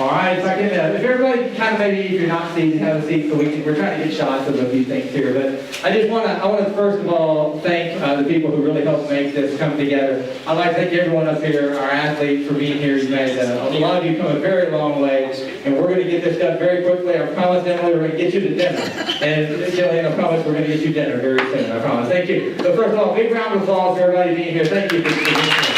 All right, if I can, if everybody kind of maybe, if you're not seated, have a seat so we're trying to get shots of a few things here. But I want to first of all thank the people who really helped make this come together. I'd like to thank everyone up here, our athletes, for being here. You made a lot of you come a very long way, and we're going to get this done very quickly. I promise, Emily, we're going to get you to dinner, and Jillian, I promise we're going to get you dinner very soon. I promise. Thank you. So first of all, big round of applause for everybody being here. Thank you for being here.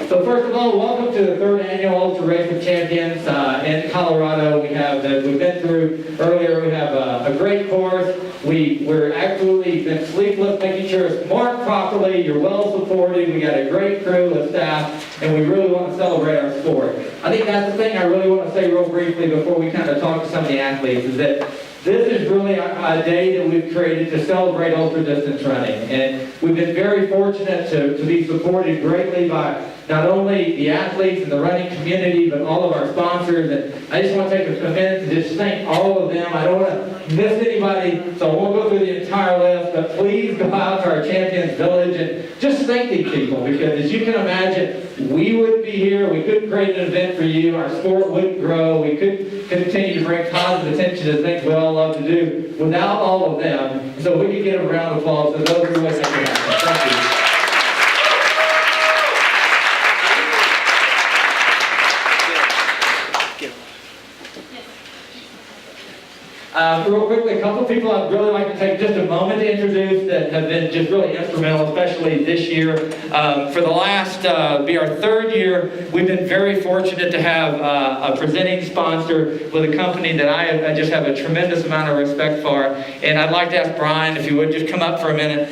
So first of all, welcome to the third annual Ultra Race of Champions in Colorado. We've been through earlier. We have a great course. We're absolutely been sleepless, making sure it's marked properly. You're well supported. We got a great crew of staff, and we really want to celebrate our sport. I think that's the thing I really want to say real briefly before we kind of talk to some of the athletes is that this is really a day that we've created to celebrate ultra-distance running. And we've been very fortunate to be supported greatly by not only the athletes and the running community, but all of our sponsors. And I just want to take a minute to just thank all of them. I don't want to miss anybody, so I won't go through the entire list, but please go out to our Champions Village and just thank these people, because as you can imagine, we wouldn't be here, we couldn't create an event for you, our sport wouldn't grow, we couldn't continue to bring positive attention to things we all love to do without all of them. So we could get a round of applause to those who make it happen. Thank you. Real quickly, a couple people I'd really like to take just a moment to introduce that have been just really instrumental, especially this year. For the last, be our third year, we've been very fortunate to have a presenting sponsor with a company that I just have a tremendous amount of respect for. And I'd like to ask Brian, if you would just come up for a minute.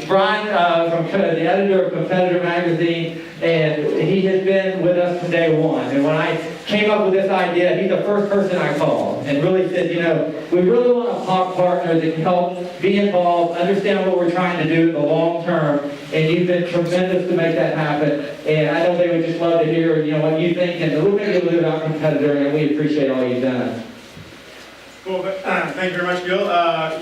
Brian, the editor of Competitor Magazine, and he has been with us from day one. And when I came up with this idea, he's the first person I called and really said, you know, we really want a partner that can help be involved, understand what we're trying to do in the long term, and you've been tremendous to make that happen. And I know they would just love to hear, you know, what you think, and a little bit about Competitor, and we appreciate all you've done. Cool. Thank you very much, Gil. I'm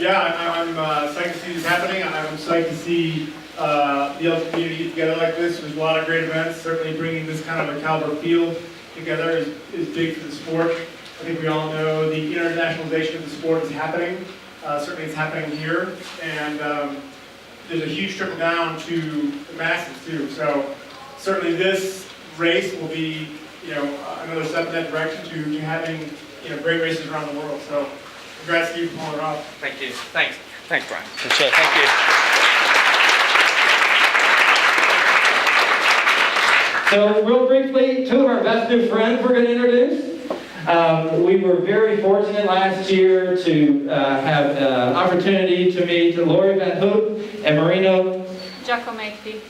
psyched to see this happening. I'm psyched to see the Ultra community get together like this. There's a lot of great events. Certainly bringing this kind of a caliber field together is big for the sport. I think we all know the internationalization of the sport is happening. Certainly it's happening here. And there's a huge trickle down to the masses too. So certainly this race will be, you know, another step in that direction to having, you know, great races around the world. So congrats to you for pulling it off. Thank you. Thanks, Brian. For sure. Thank you. So real briefly, two of our best new friends we're going to introduce. We were very fortunate last year to have an opportunity to meet Lori Van Hook and Marino Giacometti.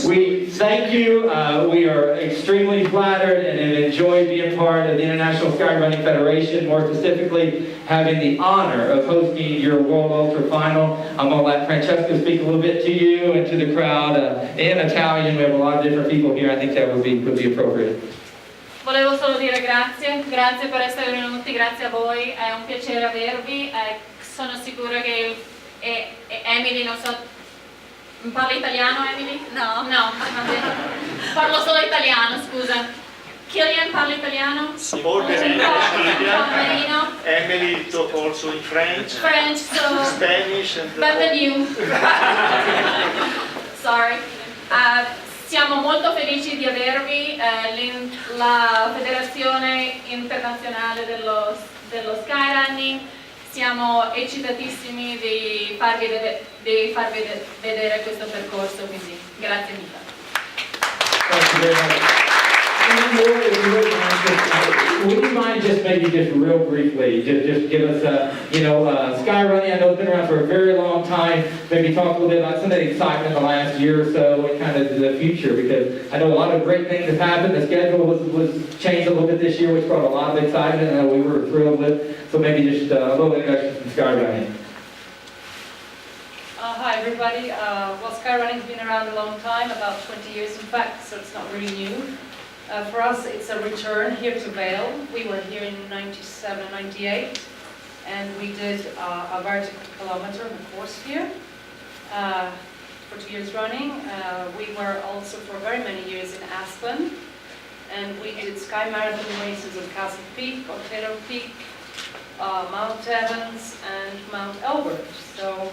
We thank you. We are extremely flattered and have enjoyed being part of the International Skyrunning Federation, more specifically having the honor of hosting your World Ultra Final. I'm going to let Francesca speak a little bit to you and to the crowd in Italian. We have a lot of different people here. I think that would be appropriate. Volevo solo dire grazie per essere venuti, grazie a voi, è un piacere avervi, sono sicura che Emily, non so, parli italiano Emily? No, va bene. Parlo solo italiano, scusa. Killian parla italiano? Sì, molto bene. Marino? Emily talk also in French. So Spanish and better than you. Sorry. Siamo molto felici di avervi, la Federazione Internazionale dello Skyrunning. Siamo eccitatissimi di farvi vedere questo percorso, quindi grazie mille. Would you mind just maybe just real briefly, just give us Skyrunning, I know it's been around for a very long time, maybe talk a little bit about some of the excitement in the last year or so and kind of the future, because I know a lot of great things have happened. The schedule was changed a little bit this year, which brought a lot of excitement, and we were thrilled with. So maybe just a little introduction from Skyrunning. Hi everybody. Well, Skyrunning's been around a long time, about 20 years in fact, so it's not really new. For us, it's a return here to Vail. We were here in 97, 98, and we did a vertical kilometer in the course here. for 2 years running. We were also for very many years in Aspen, and we did Sky Marathon races at Castle Peak, Taylor Peak, Mount Evans, and Mount Elbert. So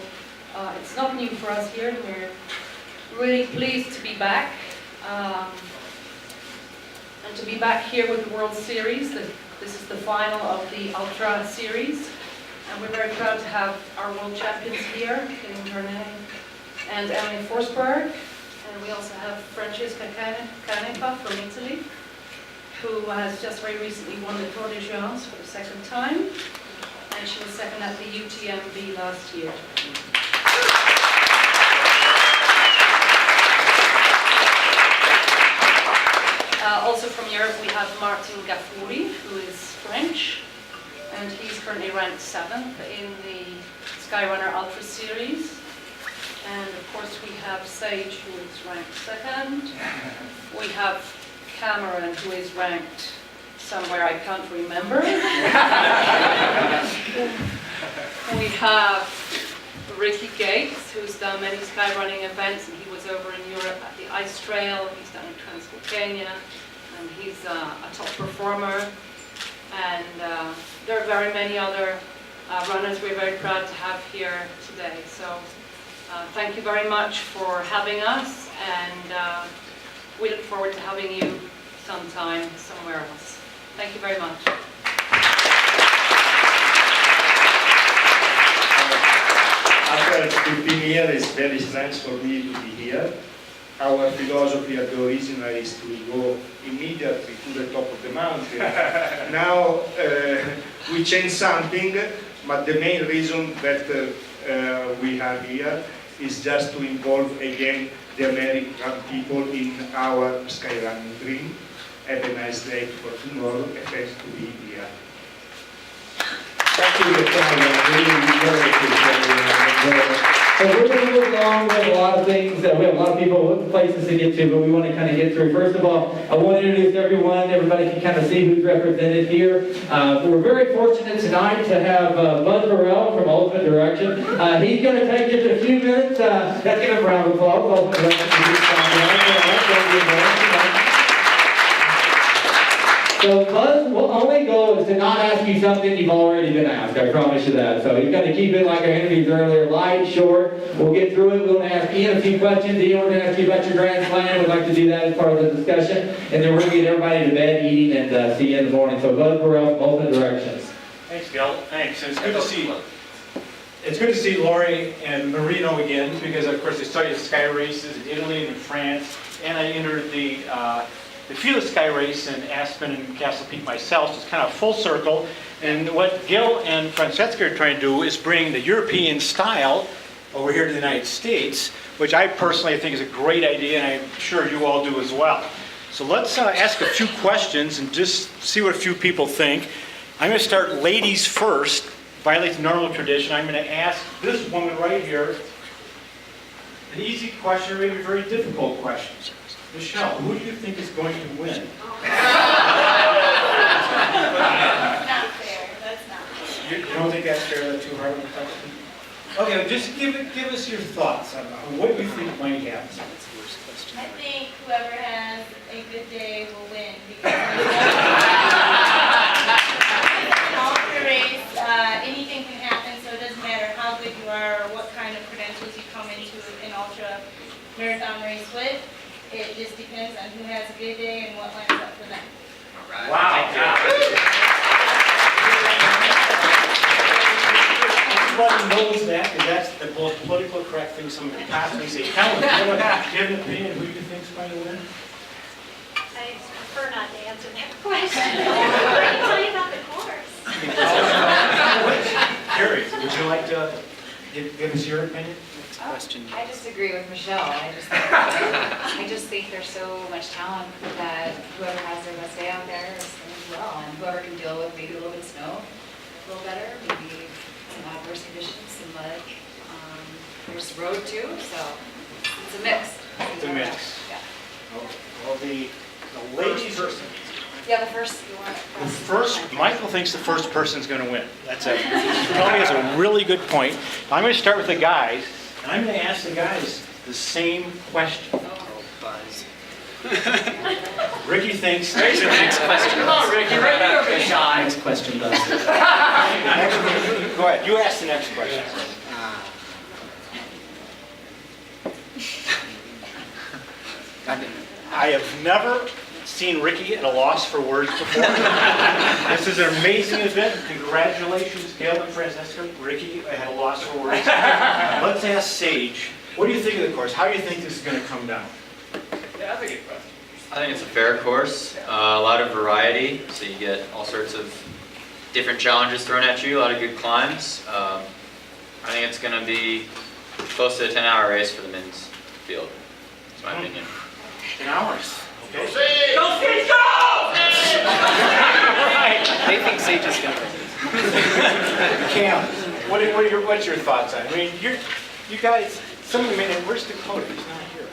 it's not new for us here, and we're really pleased to be back. And to be back here with the World Series. This is the final of the Ultra Series. And we're very proud to have our world champions here, Killian Jornet and Emily Forsberg. And we also have Francesca Canepa from Italy, who has just very recently won the Tour de France for the second time. And she was second at the UTMB last year. Also from Europe, we have Martin Gafouri, who is French, and he's currently ranked 7th in the Skyrunner Ultra Series. And of course, we have Sage, who is ranked 2nd. We have Cameron, who is ranked somewhere I can't remember. We have Ricky Gates, who's done many skyrunning events, and he was over in Europe at the Ice Trail. He's done Transvolcania, and he's a top performer. And there are very many other runners we're very proud to have here today. So thank you very much for having us, and we look forward to having you sometime somewhere else. Thank you very much. After 15 years, it's very strange for me to be here. Our philosophy at the original is to go immediately to the top of the mountain. Now we change something, but the main reason that we are here is just to involve again the American people in our skyrunning dream. Have a nice day for tomorrow, and thanks to be here. Thank you for coming. Really appreciate it. So we're going to move along. We have a lot of things, we have a lot of people, places to get to, but we want to kind of get through. First of all, I want to introduce everyone. Everybody can kind of see who's represented here. We're very fortunate tonight to have Buzz Burrell from Ultimate Direction. He's going to take just a few minutes. Let's give him a round of applause. Ultimate Direction. So Buzz will only go is to not ask you something you've already been asked. I promise you that. So he's going to keep it like our interviews earlier, light, short. We'll get through it. We're going to ask Ian a few questions. Ian, we're going to ask you about your Grand Slam. We'd like to do that as part of the discussion. And then we're going to get everybody to bed eating and see you in the morning. So Buzz Burrell from Ultimate Directions. Thanks, Gil. Thanks. It's good to see. It's good to see Lori and Marino again, because of course I started sky races in Italy and in France, and I entered the Fearless Sky Race in Aspen and Castle Peak myself. So it's kind of full circle. And what Gil and Francesca are trying to do is bring the European style over here to the United States, which I personally think is a great idea, and I'm sure you all do as well. So let's ask a few questions and just see what a few people think. I'm going to start ladies first, violate the normal tradition. I'm going to ask this woman right here an easy question, or maybe a very difficult question. Michelle, who do you think is going to win? Not fair. That's not fair. You don't think that's fair? That's too hard of a question? Okay, well, just give us your thoughts on what you think might happen. I think whoever has a good day will win because ultra race, anything can happen, so it doesn't matter how good you are or what kind of credentials you come into an ultra marathon race with. It just depends on who has a good day and what lines up for them. Wow. Everybody knows that, because that's the most politically correct thing someone could possibly say. Helen, do you have an opinion who you think is going to win? I prefer not to answer that question. What are you talking about the course? Carrie, would you like to give us your opinion? I just agree with Michelle. I just think there's so much talent that whoever has their best day out there is going to do well, and whoever can deal with maybe a little bit of snow a little better, maybe some adverse conditions, some mud. There's road too, so it's a mix. It's a mix. Yeah. Well, the ladies are... Yeah, the first. Michael thinks the first person's going to win. That's probably a really good point. I'm going to start with the guys. And I'm going to ask the guys the same question. Ricky thinks. Raise your next question. Come on, Ricky, right here, big shot. Next question, does. Go ahead, you ask the next question. I have never seen Ricky at a loss for words before. This is an amazing event. Congratulations, Gail and Francesca. Ricky at a loss for words. Let's ask Sage, what do you think of the course? How do you think this is going to come down? Yeah, that's a good question. I think it's a fair course, a lot of variety, so you get all sorts of different challenges thrown at you, a lot of good climbs. I think it's going to be close to a 10-hour race for the men's field. That's my opinion. 10 hours. Okay. Go, Steve, go! Right. They think Sage is going to win. Cam, what's your thoughts on it? I mean, you guys, someone made it, where's Dakota? He's not here.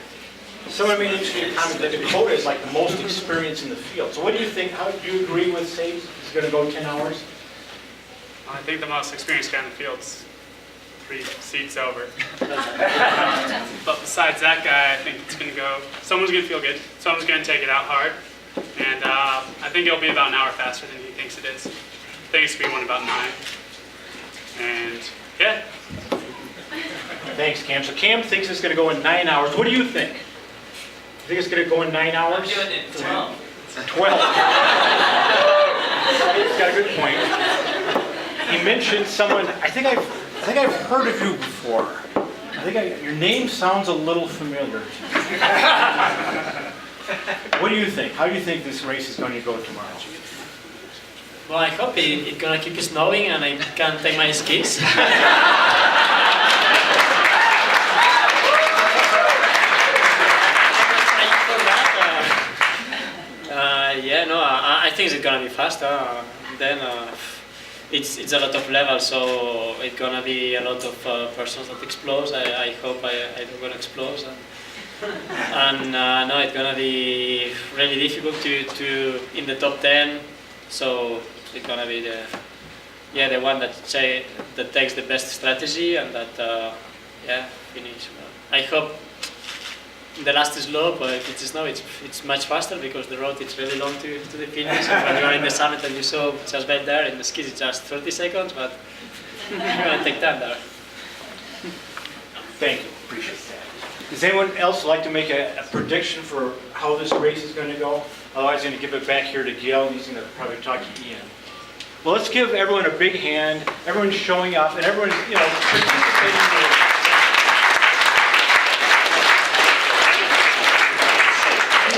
Someone made an interesting comment that Dakota is like the most experienced in the field. So what do you think? How do you agree with Sage? He's going to go 10 hours? I think the most experienced guy in the field's 3 seats over. But besides that guy, I think it's going to go, someone's going to feel good, someone's going to take it out hard, and I think it'll be about an hour faster than he thinks it is. I think it's going to be one about 9. And yeah. Thanks, Cam. So Cam thinks it's going to go in 9 hours. What do you think? You think it's going to go in 9 hours? I'm doing it in 12. 12. He's got a good point. He mentioned someone. I think I've heard of you before. Your name sounds a little familiar. What do you think? How do you think this race is going to go tomorrow? Well, I hope it's gonna keep snowing and I can take my skis. I think it's gonna be faster. Then it's a lot of levels, so it's gonna be a lot of persons that explode. I hope I don't gonna explode. And no, it's gonna be really difficult to in the top 10. So it's gonna be the one that takes the best strategy and that finish. I hope the last slope, if it's snow, it's much faster because the road is really long to the finish. And when you are in the summit and you saw just back there in the skis, it's just 30 seconds, but you're gonna take time there. Thank you. Appreciate that. Does anyone else like to make a prediction for how this race is going to go? Otherwise, I'm going to give it back here to Gail, and he's going to probably talk to Ian. Well, let's give everyone a big hand. Everyone's showing up, and everyone's, participating in it.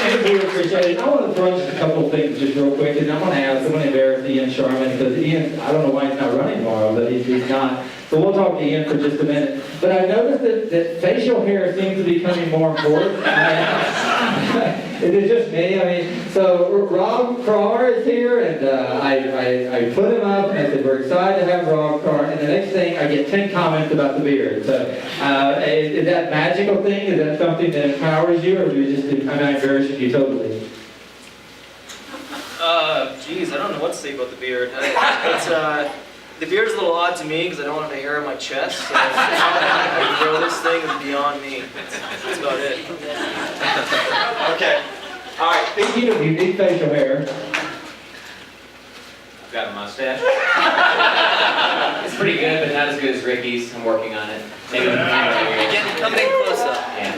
I really appreciate it. I want to throw just a couple of things just real quick, and I'm going to embarrass Ian Sharman, because Ian, I don't know why he's not running tomorrow, but he's not. So we'll talk to Ian for just a minute. But I've noticed that facial hair seems to be becoming more important. Is it just me? I mean, so Rob Carr is here, and I put him up, and I said, we're excited to have Rob Carr, and the next thing, I get 10 comments about the beard. So is that magical thing? Is that something that empowers you, or do you just, am I embarrassing you totally? Geez, I don't know what to say about the beard. The beard is a little odd to me because I don't have any hair on my chest. So how to grow this thing is beyond me. That's about it. Okay. All right. Speaking of unique facial hair, I've got a mustache. It's pretty good, but not as good as Ricky's. I'm working on it. Maybe we can Coming close up. Yeah.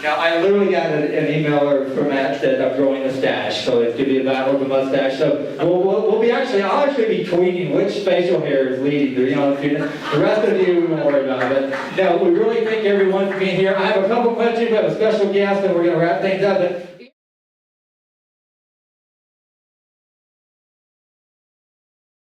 now I literally got an email from Matt that I'm growing a stash, so it's going to be a battle of the mustache. So I'll actually be tweeting which facial hair is leading. The rest of you we won't worry about it. But no, we really thank everyone for being here. I have a couple questions. We have a special guest, and we're going to wrap things up. But